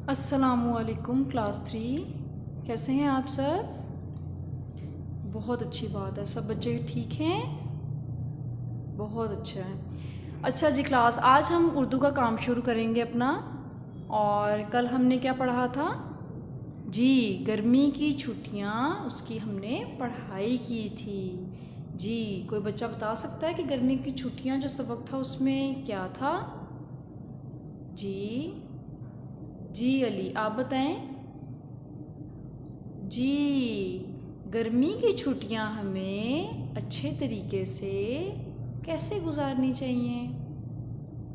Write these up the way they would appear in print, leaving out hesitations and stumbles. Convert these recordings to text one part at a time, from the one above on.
अस्सलामुअलैकुम क्लास 3। कैसे हैं आप सर? बहुत अच्छी बात है, सब बच्चे ठीक हैं। बहुत अच्छा है। अच्छा जी क्लास, आज हम उर्दू का काम शुरू करेंगे अपना। और कल हमने क्या पढ़ा था जी? गर्मी की छुट्टियां, उसकी हमने पढ़ाई की थी जी। कोई बच्चा बता सकता है कि गर्मी की छुट्टियां जो सबक था उसमें क्या था जी? जी अली, आप बताएं जी। गर्मी की छुट्टियां हमें अच्छे तरीके से कैसे गुजारनी चाहिए?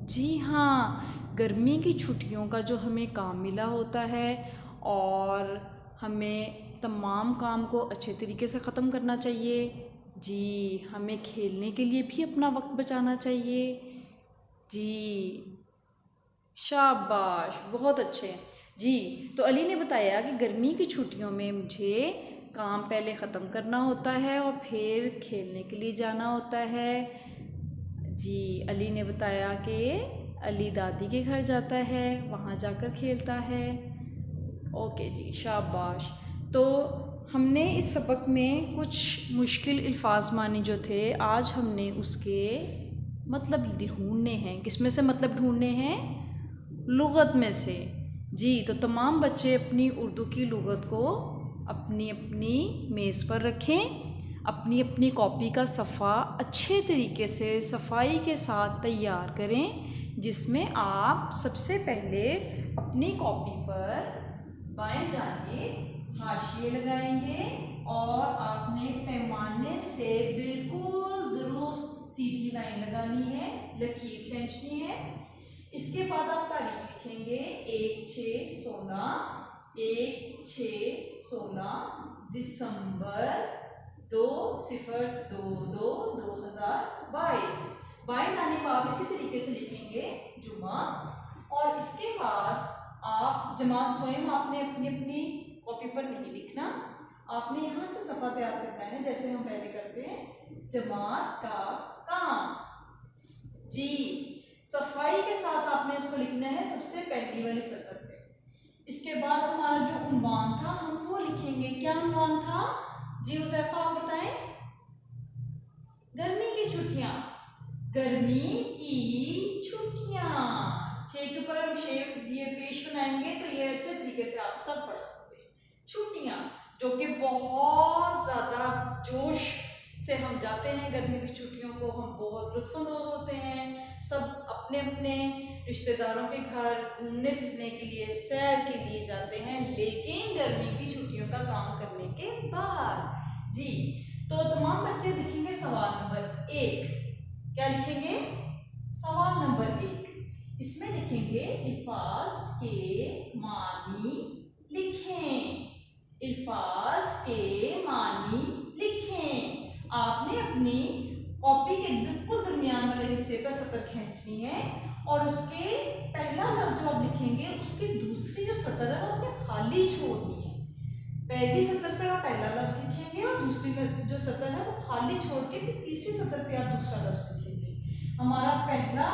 जी हाँ, गर्मी की छुट्टियों का जो हमें काम मिला होता है और हमें तमाम काम को अच्छे तरीके से ख़त्म करना चाहिए जी। हमें खेलने के लिए भी अपना वक्त बचाना चाहिए जी। शाबाश, बहुत अच्छे जी। तो अली ने बताया कि गर्मी की छुट्टियों में मुझे काम पहले ख़त्म करना होता है और फिर खेलने के लिए जाना होता है जी। अली ने बताया कि अली दादी के घर जाता है, वहाँ जाकर खेलता है। ओके जी, शाबाश। तो हमने इस सबक में कुछ मुश्किल अल्फाज मानी जो थे, आज हमने उसके मतलब ढूंढने हैं। किसमें से मतलब ढूंढने हैं? लुग़त में से जी। तो तमाम बच्चे अपनी उर्दू की लुग़त को अपनी अपनी मेज़ पर रखें। अपनी अपनी कॉपी का सफ़ा अच्छे तरीके से सफाई के साथ तैयार करें, जिसमें आप सबसे पहले अपनी कॉपी पर बाएं जानिब हाशिए लगाएंगे और आपने पैमाने से बिल्कुल दुरुस्त सीधी लाइन लगानी है, लकीर खींचनी है। इसके बाद आप तारीख लिखेंगे 1/6/16 दिसंबर 2022। बाएं जानिब आप इसी तरीके से लिखेंगे जुमा। और इसके बाद आप जमात स्वयं आपने अपनी अपनी कॉपी पर नहीं लिखना, आपने यहाँ से सफ़ा तैयार करना है जैसे हम पहले करते हैं। जमात का काम जी, सफाई के साथ आपने इसको लिखना है सबसे पहली वाली सतर पे। इसके बाद हमारा जो उन्वान था हम वो लिखेंगे। क्या उन्वान था जी हुज़ैफा, आप बताएं? गर्मी की छुट्टियां। गर्मी की छुट्टियां 6 के ऊपर हम शेप ये पेश बनाएंगे तो ये अच्छे तरीके से आप सब पढ़ सकते हैं। छुट्टियां जो कि बहुत ज़्यादा जोश से हम जाते हैं। गर्मी की छुट्टियों को हम बहुत लुत्फ़अंदोज़ होते हैं। सब अपने अपने रिश्तेदारों के घर घूमने फिरने के लिए, सैर के लिए जाते हैं, लेकिन गर्मी की छुट्टियों का काम करने के बाद जी। तो तमाम बच्चे लिखेंगे सवाल नंबर 1। क्या लिखेंगे? सवाल नंबर 1। इसमें लिखेंगे अल्फाज के मानी लिखें। अल्फाज के मानी लिखें। आपने अपनी कॉपी के बिल्कुल दरमियान वाले हिस्से पर सतर खींचनी है और उसके पहला लफ्ज जो आप लिखेंगे उसकी दूसरी जो सतर है वो आपने खाली छोड़नी है। पहली सतर पर आप पहला लफ्ज लिखेंगे और दूसरी जो सतर है वो खाली छोड़ के फिर तीसरी सतर पे आप दूसरा लफ्ज लिखेंगे। हमारा पहला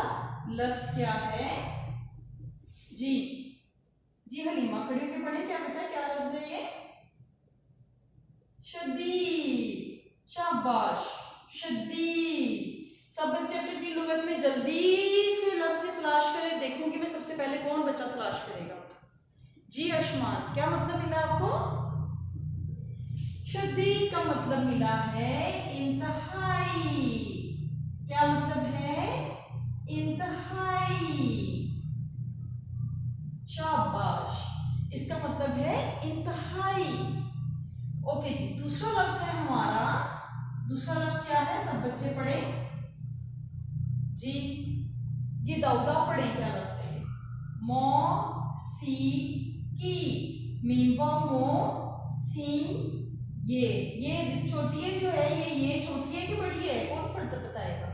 लफ्ज क्या है जी? जी हलीमा, खड़ी होकर पढ़े। क्या बेटा, क्या लफ्ज है ये? शदीद। शाबाश, शदीद। सब बच्चे अपनी अपनी लुगत में जल्दी से लफ्ज तलाश करें। देखूंगी मैं सबसे पहले कौन बच्चा तलाश करेगा। जी अशमान, क्या मतलब मिला आपको? शदीद का मतलब मिला है इंतहाई। क्या मतलब है? इंतहाई। शाबाश, इसका मतलब है इंतहाई। ओके जी, दूसरा लफ्ज है हमारा। दूसरा लफ्ज क्या है? सब बच्चे पढ़े जी। जी दाऊदा पढ़े। क्या लफ्ज है? मौसीकी। मीम मो सीन ये छोटी जो है ये छोटी है कि बड़ी है? कौन पढ़ता बताएगा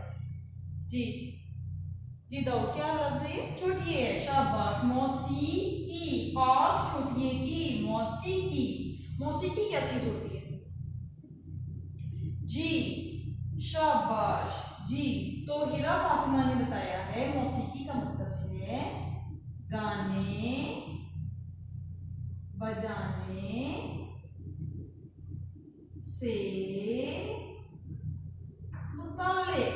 जी? जी दाऊद, क्या लफ्ज है? छोटी है। शाबाश। मौसीकी, काफ छोटी है की, मौसीकी। मौसीकी क्या चीज होती है जी? शाबाश जी। तो हिरा फातिमा ने बताया है मौसीकी का मतलब है गाने से मुताल्लिक।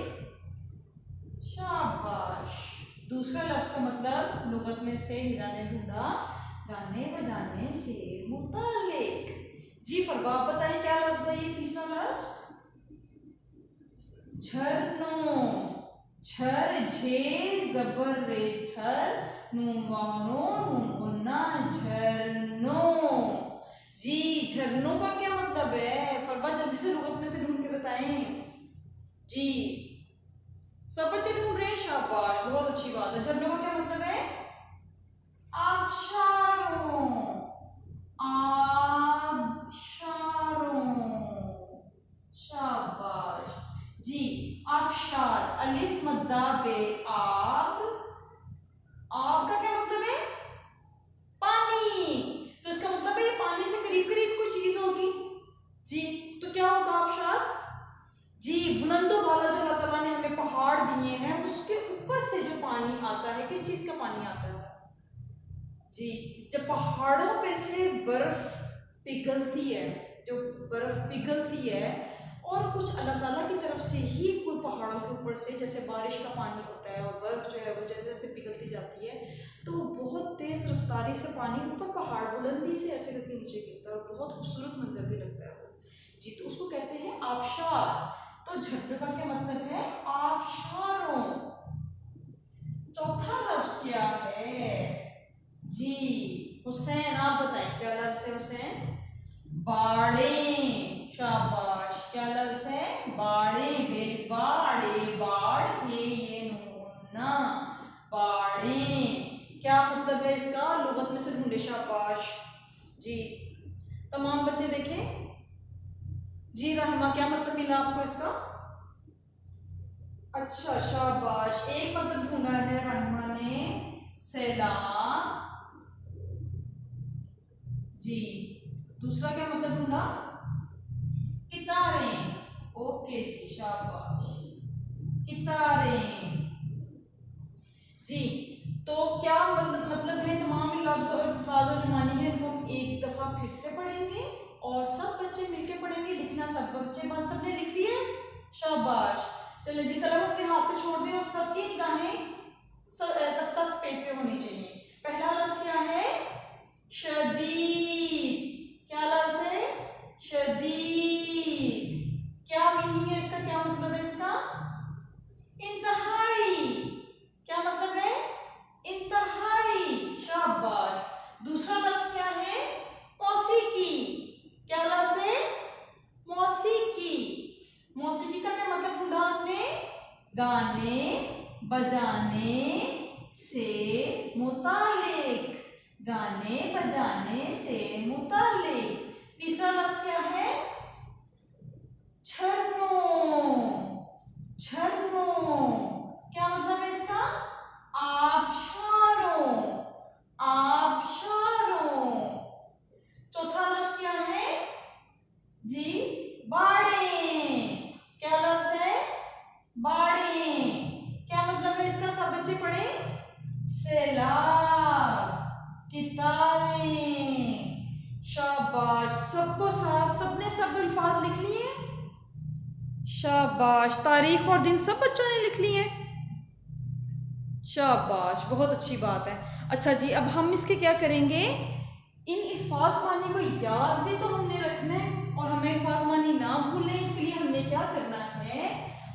शाबाश। दूसरा लफ्ज का मतलब लुगत में से हीरा ने ढूंढा, गाने बजाने से मुताल्लिक। जी फरवा, आप बताएं क्या लफ्ज है ये तीसरा लफ्ज? झरनों। झर झे जबर रे झर, नून वानो नून गुन्ना, झरनों। जी झरनों का क्या मतलब है? फरवा जल्दी से लुगत में से ढूंढ के बताएं। जी सब बच्चे ढूंढ रहे हैं, शाबाश, बहुत अच्छी बात है। झरनों का क्या मतलब है? आबशारों। आबशारों, शाबाश जी। आबशार, अलिफ मद्दा बे आब। आब का क्या मतलब है? पानी। तो इसका मतलब है ये पानी से करीब करीब कोई चीज होगी। जी तो क्या होगा आबशार? जी बुलंदो वाला जो अल्लाह ताला ने हमें पहाड़ दिए हैं उसके ऊपर से जो पानी आता है, किस चीज का पानी आता है? जी जब पहाड़ों पे से बर्फ पिघलती है, जो बर्फ पिघलती है और कुछ अल्लाह ताला की तरफ से ही कोई पहाड़ों के ऊपर से जैसे बारिश का पानी होता है और बर्फ जो है वो जैसे जैसे पिघलती जाती है तो बहुत तेज रफ्तारी से पानी ऊपर पहाड़ बुलंदी से ऐसे करके नीचे गिरता है और बहुत खूबसूरत मंजर भी लगता है वो। जी तो उसको कहते हैं आबशार। तो झरने का क्या मतलब है? आबशारों। चौथा लफ्ज क्या है? जी हुसैन, आप बताएं क्या लफ्ज है हुसैन? बाड़े। शाबाश, क्या लफ्ज है? बाड़े। बाड़े, बाड़ ये नूना, बाड़े। क्या मतलब है इसका? लुगत में से ढूंढे, शाबाश जी। तमाम बच्चे देखें। जी रहमा, क्या मतलब मिला आपको इसका? अच्छा शाबाश, एक मतलब ढूंढा है रहमा ने, सैलाब। जी दूसरा क्या मतलब ढूंढा? कितारें। ओके जी, शाबाश, कितारें। जी तो क्या मतलब है तमाम लफ्ज और अल्फाज और जुबानी है, इनको हम एक दफा फिर से पढ़ेंगे और सब बच्चे मिलकर पढ़ेंगे। लिखना सब बच्चे बात सबने लिख ली है, शाबाश। चलिए जी कलम अपने हाथ से छोड़ दें और सबकी निगाहें तख्ता सफेद पे होनी चाहिए। पहला लफ्ज क्या है? शदीद। क्या लफ्ज है? शदीद। क्या मीनिंग है इसका? क्या मतलब है इसका? इंतहाई। क्या मतलब है? इंतहाई, शाबाश। दूसरा लफ्ज क्या है? मौसीकी। क्या लफ्ज है? मौसीकी। मौसीकी का क्या मतलब ढूंढा हमने? गाने बजाने से मुतालिक। गाने बजाने से मुतालिक। तीसरा लफ्ज क्या है? झरनों। झरनों, क्या मतलब है इसका? आबशारों। आबशारों। चौथा लफ्ज क्या है? जी बाड़े। क्या लफ्ज है? बाड़े। क्या मतलब है इसका? सब बच्चे पढ़े। सैलाब, कितारें। शाबाश, सबको साफ, सबने सब अल्फाज लिख लिए? शाबाश। तारीख और दिन सब बच्चों ने लिख लिए? शाबाश, बहुत अच्छी बात है। अच्छा जी अब हम इसके क्या करेंगे? इन अल्फाज मानी को याद भी तो हमने रखना है और हमें अल्फाज मानी ना भूलने, इसके लिए हमने क्या करना है?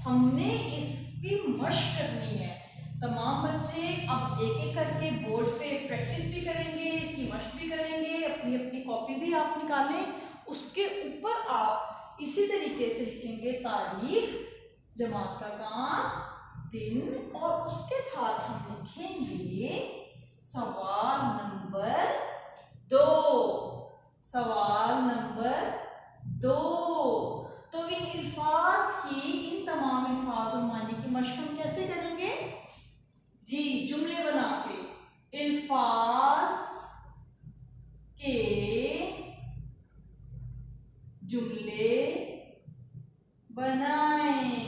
हमने इसकी मशक करनी है। तमाम बच्चे अब एक एक करके बोर्ड पे प्रैक्टिस भी करेंगे, इसकी मशक भी करेंगे, अपनी अपनी कॉपी भी आप निकालें, उसके ऊपर आप इसी तरीके से लिखेंगे तारीख, जमात का काम, दिन और उसके साथ हम लिखेंगे सवाल नंबर 2। सवाल नंबर 2। तो इन अल्फाज की, इन तमाम अल्फाज और मानी की मशक हम कैसे करेंगे? जी जुमले बना के, अल्फाज के जुमले बनाएं।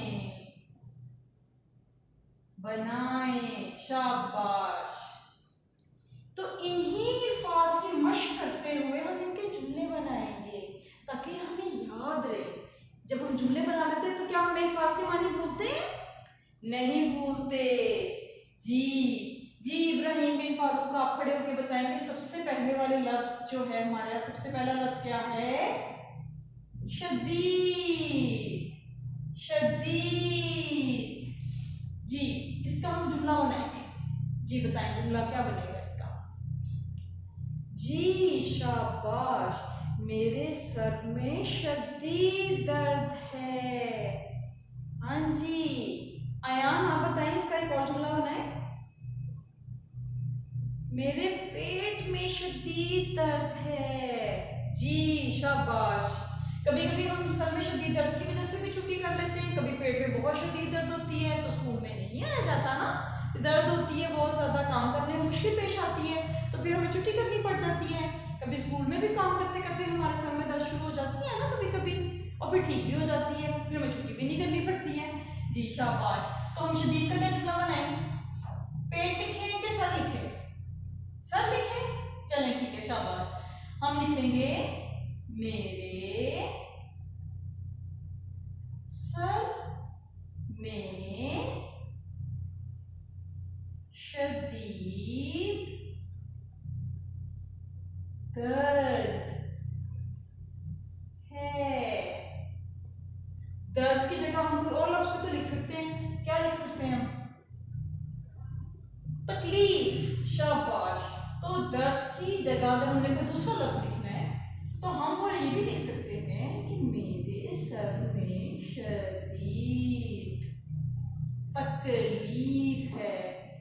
शाबाश। तो इन्हीं अल्फाज की मशक करते हुए हम इनके जुमले बनाएंगे ताकि हमें याद रहे। नहीं भूलते। जी जी इब्राहिम बिन फारूक, आप खड़े होकर बताएंगे सबसे पहले वाले लफ्ज जो है हमारे यहाँ, सबसे पहला लफ्ज क्या है? शदीद। शदीद। जी इसका हम जुमला बनाएंगे। जी बताएं जुमला क्या बनेगा इसका? जी शाबाश, मेरे सर में शदीद दर्द है। हाँ जी अयान, आप बताएं इसका एक और जुमला बनाए। मेरे पेट में शदीद दर्द है। जी शाबाश। कभी कभी हम सर में शदीद दर्द की वजह से भी छुट्टी कर लेते हैं, कभी पेट में बहुत शदीद दर्द होती है तो स्कूल में नहीं आया जाता ना, दर्द होती है बहुत ज़्यादा, काम करने में मुश्किल पेश आती है तो फिर हमें छुट्टी करनी पड़ जाती है। कभी स्कूल में भी काम करते करते हमारे सर में दर्द शुरू हो जाती है ना कभी कभी, और फिर ठीक भी हो जाती है, फिर हमें छुट्टी भी नहीं करनी पड़ती है। जी शाबाश। तो हम शदीद का क्या जुमला बनाएं? पेट लिखें कि सर लिखें? सर लिखें, चलें ठीक है शाबाश। हम लिखेंगे मेरे सर में शदीद दर्द है। दर्द की जगह हम कोई और लफ्ज भी तो लिख सकते हैं, क्या लिख सकते हैं हम? तकलीफ। शाबाश। तो दर्द की जगह अगर हमने कोई दूसरा लफ्ज लिखना है तो हम वो ये भी लिख सकते हैं कि मेरे सर में शदीद तकलीफ है,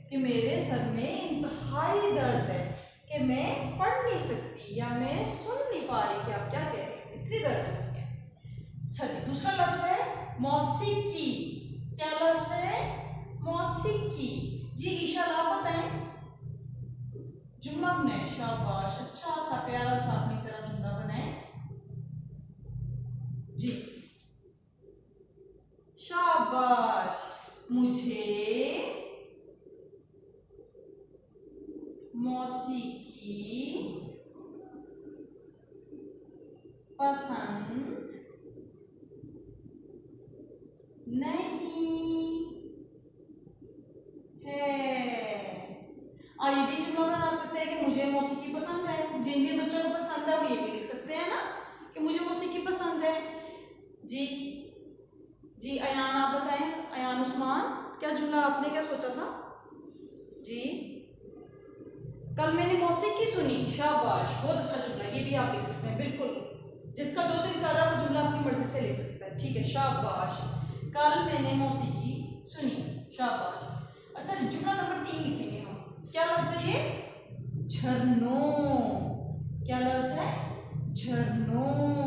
कि मेरे सर में इंतहाई दर्द है, कि मैं पढ़ नहीं सकती या मैं सुन नहीं पा रही कि आप क्या कह रहे हैं, इतनी दर्द होती है। चलिए दूसरा लफ्ज है मौसीकी। क्या लफ्ज है? मौसीकी। जी ईशा आप बताएं जुमला बनाए। शाबाश, अच्छा सा प्यारा सा अपनी तरह जुमला बनाए। जी शाबाश। मुझे मौसीकी पसंद नहीं है। ये भी जुमला बना सकते हैं कि मुझे मौसीकी पसंद है, जिन जिन बच्चों को पसंद है वो ये भी लिख सकते हैं ना कि मुझे मौसीकी पसंद है। जी जी अयान आप बताएं, अयान उस्मान क्या जुमला आपने क्या सोचा था? जी कल मैंने मौसीकी सुनी। शाबाश, बहुत अच्छा जुमला, ये भी आप लिख सकते हैं बिल्कुल। जिसका जो दिल कर रहा है वो जुमला अपनी मर्जी से लिख सकता है, ठीक है शाबाश। कल मैंने मौसीकी सुनी। शाबाश। अच्छा जुमला नंबर 3 लिखेंगे हम। क्या लफ्ज है ये? झरनों। क्या लफ्ज है? झरनों।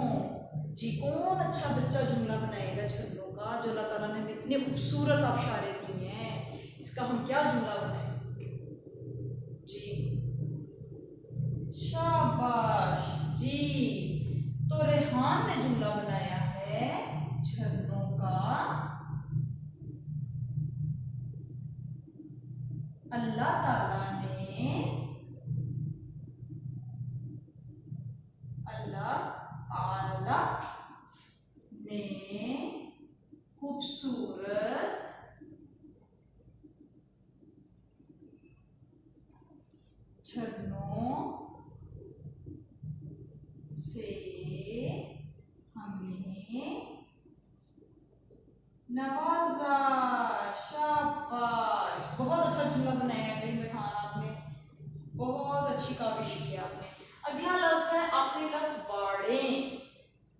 जी कौन अच्छा बच्चा जुमला बनाएगा झरनों का, जो अल्लाह ताला ने हमें इतने खूबसूरत आबशारें दी हैं, इसका हम क्या जुमला बनाएं? जी शाबाश। जी तो रेहान ने जुमला बनाया है झरनों का अल्लाह ताला ने खूबसूरत झरनों से हमें नवाजा। शाबाश, बहुत अच्छा जुमला बनाया है भाई रेहान, आपने बहुत अच्छी काविश की है आपने। अगला लफ्ज है आखिरी लफ्ज बाड़े।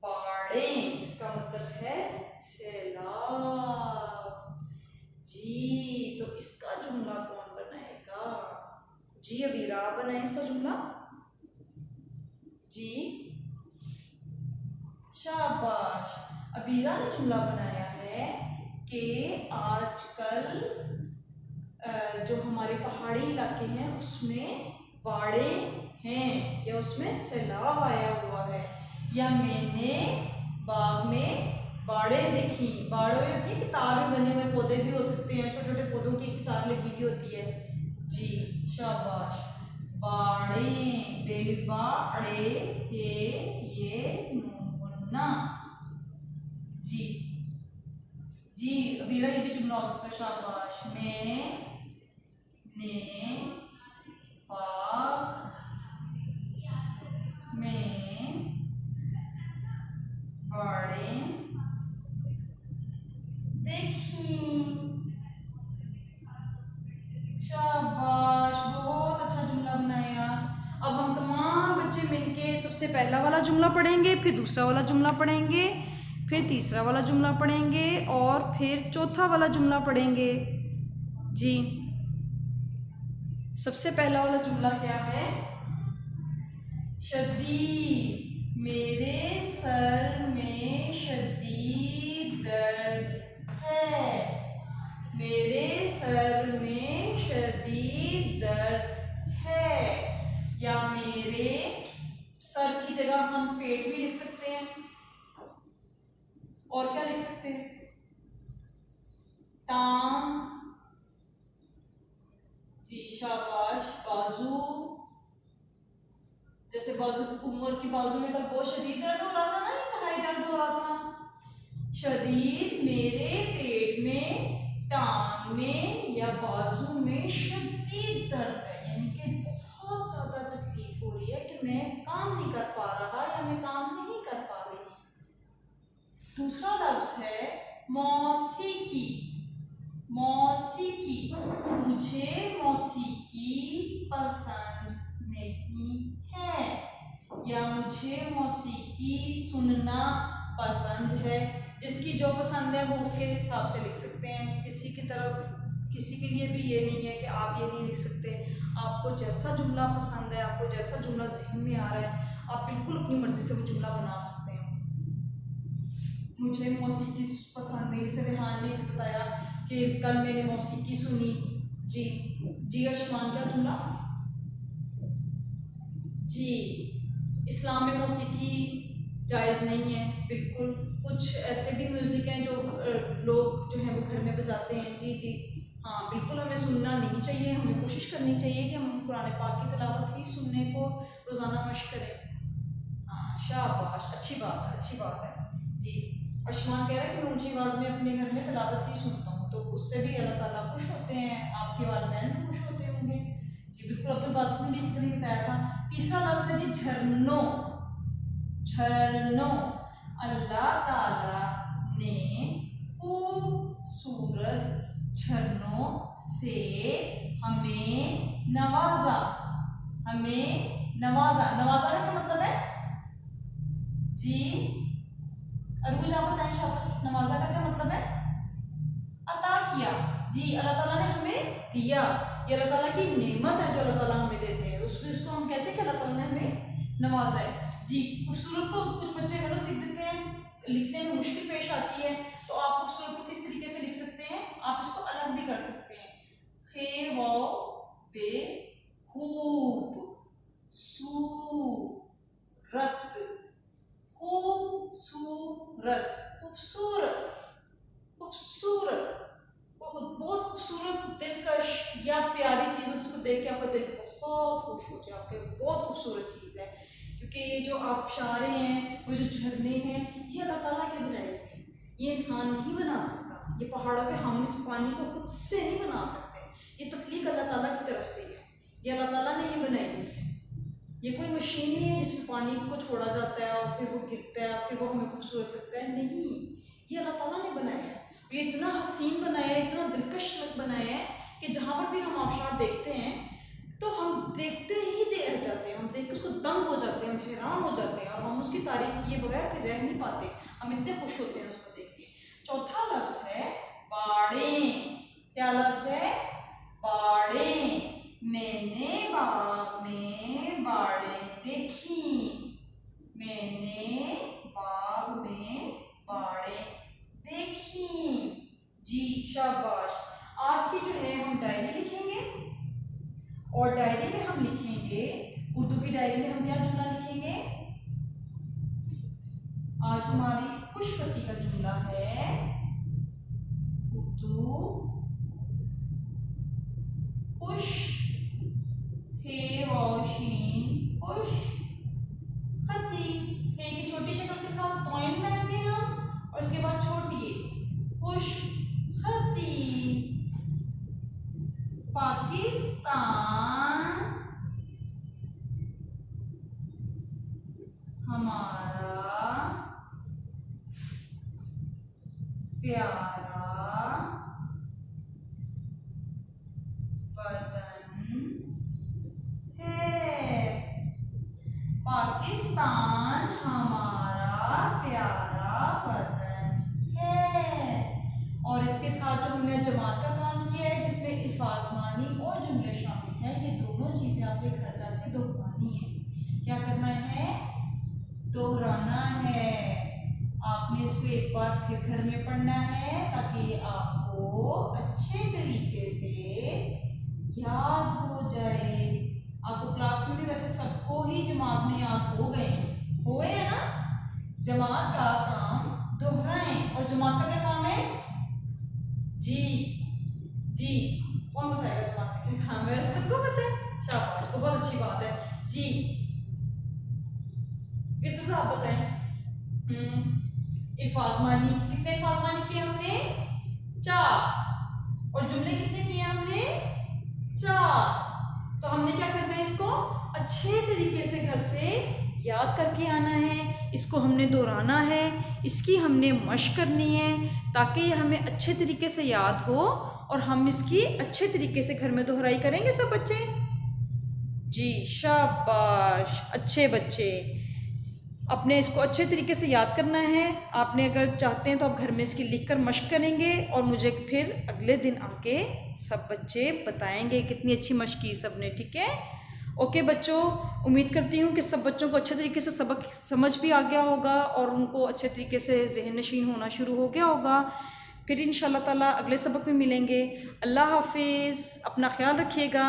बाड़े जिसका मतलब है सैलाब। जी तो इसका जुमला कौन बनाएगा? जी अबीरा आप बनाए इसका जुमला। जी शाबाश। अबीरा ने जुमला बनाया है कि आजकल जो हमारे पहाड़ी इलाके हैं उसमें बाड़े हैं या उसमें सैलाब आया हुआ है, या मैंने बाग में बाड़े देखी। बाड़े होती है, कितार में बने हुए पौधे भी हो सकते हैं, छोटे छोटे पौधों की कितार लगी भी होती है। जी शाबाश। बाड़े बेबाड़े ये नूना। जी जी अबीरा ये भी जुमला हो सकता है। शाबाश। में ने बाग में बाड़े देखी। शाबाश, बहुत अच्छा जुमला बनाया। अब हम तमाम बच्चे मिलके सबसे पहला वाला जुमला पढ़ेंगे, फिर दूसरा वाला जुमला पढ़ेंगे, फिर तीसरा वाला जुमला पढ़ेंगे और फिर चौथा वाला जुमला पढ़ेंगे। जी, सबसे पहला वाला जुमला क्या है? शदीद, मेरे सर में शदीद दर्द है। मेरे सर में शदीद दर्द है। या मेरे सर की जगह हम पेट भी लिख सकते हैं। और क्या लिख सकते हैं? टांग। जी शाबाश। बाजू, जैसे बाजू उमर की बाजू में कल बहुत शदीद दर्द हो रहा था ना, इंतहाई दर्द हो रहा था। शदीद, मेरे पेट में, टांग में या बाजू में शदीद दर्द है, यानी कि बहुत ज्यादा तकलीफ हो रही है कि मैं काम नहीं कर पा रहा या मैं काम नहीं कर पा रही। दूसरा लफ्ज है मौसीकी। मौसीकी, मुझे मौसीकी पसंद नहीं है या मुझे मौसीकी सुनना पसंद है। जिसकी जो पसंद है वो उसके हिसाब से लिख सकते हैं। किसी की तरफ किसी के लिए भी ये नहीं है कि आप ये नहीं लिख सकते। आपको जैसा जुमला पसंद है, आपको जैसा जुमला ज़हन में आ रहा है, आप बिल्कुल अपनी मर्जी से वो जुमला बना सकते हैं। मुझे मौसीकी पसंद नहीं, जैसे रेहान ने बताया कि कल मैंने मौसीकी सुनी। जी जी अर्शमान, क्या जुमला? जी, इस्लाम में मौसीकी जायज़ नहीं है बिल्कुल। कुछ ऐसे भी म्यूज़िक हैं जो लोग जो हैं वो घर में बजाते हैं। जी जी हाँ, बिल्कुल हमें सुनना नहीं चाहिए। हमें कोशिश करनी चाहिए कि हम कुरान पाक की तिलावत ही सुनने को रोज़ाना मशक करें। हाँ शाबाश, अच्छी बात है, अच्छी बात है। जी, अर्शमान कह रहा है कि मैं ऊँची आवाज़ में अपने घर में तिलावत ही सुनता हूँ, तो उससे भी अल्लाह ताला खुश होते हैं, आपके वालिदैन भी खुश होते होंगे। जी बिल्कुल, अब्दुल बासित ने भी इस तरह बताया था। तीसरा लफ्ज़ है जी झरनों। झरनों, अल्लाह ताला ने खूबसूरत झरनों से हमें नवाजा। हमें नवाजा, नवाजा का क्या मतलब है? जी अरूज आप बताएं शाबाश, नवाजा का क्या मतलब है? अता किया। जी, अल्लाह ताला ने हमें दिया। ये अल्लाह ताला की नेमत है जो अल्लाह ताला हमें देते हैं, उसको हम कहते हैं कि अल्लाह ताला ने हमें नवाजा है। जी, खूबसूरत को कुछ बच्चे गलत लिख देते हैं, लिखने में मुश्किल पेश आती है, तो आप खूबसूरत को किस तरीके से लिख सकते हैं? आप इसको अलग भी कर सकते हैं। खे वाओ बे खूब सूरत। खूबसूरत, खूबसूरत, खूबसूरत, बहुत खूबसूरत, दिलकश या प्यारी चीज़, उसको देख के आपका दिल बहुत खुश हो जाए, आपके बहुत खूबसूरत चीज़ है। क्योंकि ये जो आप इशारे हैं, वो जो झरने हैं, ये अल्लाह ताला के बनाए हुए हैं, ये इंसान नहीं बना सकता। ये पहाड़ों पे हम इस पानी को खुद से नहीं बना सकते, ये तख्लीक अल्लाह ताला की तरफ से है, ये अल्लाह ताला ने ही बनाई हुई है। ये कोई मशीन नहीं है जिसमें पानी को छोड़ा जाता है और फिर वो गिरता है, फिर वो हमें खूबसूरत लगता है। नहीं, ये अल्लाह ताला ने बनाया है। ये इतना हसीन बनाया है, इतना दिलकश बनाया है कि जहाँ पर भी हम आबशार देखते हैं तो हम देखते ही रह जाते हैं, हम देख के उसको दंग हो जाते हैं, हम हैरान हो जाते हैं और हम उसकी तारीफ किए बगैर फिर रह नहीं पाते, हम इतने खुश होते हैं उसको देख के। चौथा लफ्ज़ है बाड़े। क्या लफ्ज़ है? बाड़े। मैंने बाग में बाड़े देखी। मैंने बाग में बाड़े देखी। जी शाबाश। आज की जो है हम डायरी लिखेंगे और डायरी में हम लिखेंगे, उर्दू की डायरी में हम क्या जुमला लिखेंगे? आज हमारी खुशखती का जुमला है उर्दू खुश खे वॉशिन खुश खती। खे की छोटी शक्ल के साथ तोयम लाएंगे हम और इसके बाद छोटी खुश खती। हमारा प्यारा वतन है। पाकिस्तान हमारा प्यारा वतन है। और इसके साथ जो हमने जमात का काम किया है जिसमें अल्फाज मानी और जुमले शामिल हैं, ये दोनों चीजें आपके घर जाके दोहरानी है। क्या करना है? दोहराना है। आपने इसको एक बार फिर घर में पढ़ना है ताकि आपको अच्छे तरीके से याद हो जाए। आपको क्लास में भी वैसे सबको ही जमात में याद हो गए हैं ना। जमात का काम दोहराएं। और जमात का क्या काम है? जी जी, कौन बताएगा जमात का क्या काम है? सबको पता है। शाबाश, बहुत अच्छी बात है जी। इर्तिजा आप बताएं। अल्फाज मानी, कितने अल्फाज मानी किए हमने? 4। और जुमले कितने किए हमने? 4। तो हमने क्या करना है? इसको अच्छे तरीके से घर से याद करके आना है। इसको हमने दोहराना है, इसकी हमने मशक करनी है ताकि ये हमें अच्छे तरीके से याद हो और हम इसकी अच्छे तरीके से घर में दोहराई करेंगे सब बच्चे। जी शाबाश, अच्छे बच्चे। अपने इसको अच्छे तरीके से याद करना है। आपने अगर चाहते हैं तो आप घर में इसकी लिखकर मशक करेंगे और मुझे फिर अगले दिन आके सब बच्चे बताएंगे कितनी अच्छी मशक की सब ने। ठीक है, ओके बच्चों, उम्मीद करती हूँ कि सब बच्चों को अच्छे तरीके से सबक समझ भी आ गया होगा और उनको अच्छे तरीके से ज़हन नशीन होना शुरू हो गया होगा। फिर इंशाल्लाह ताला अगले सबक में मिलेंगे। अल्लाह हाफिज़, अपना ख्याल रखिएगा।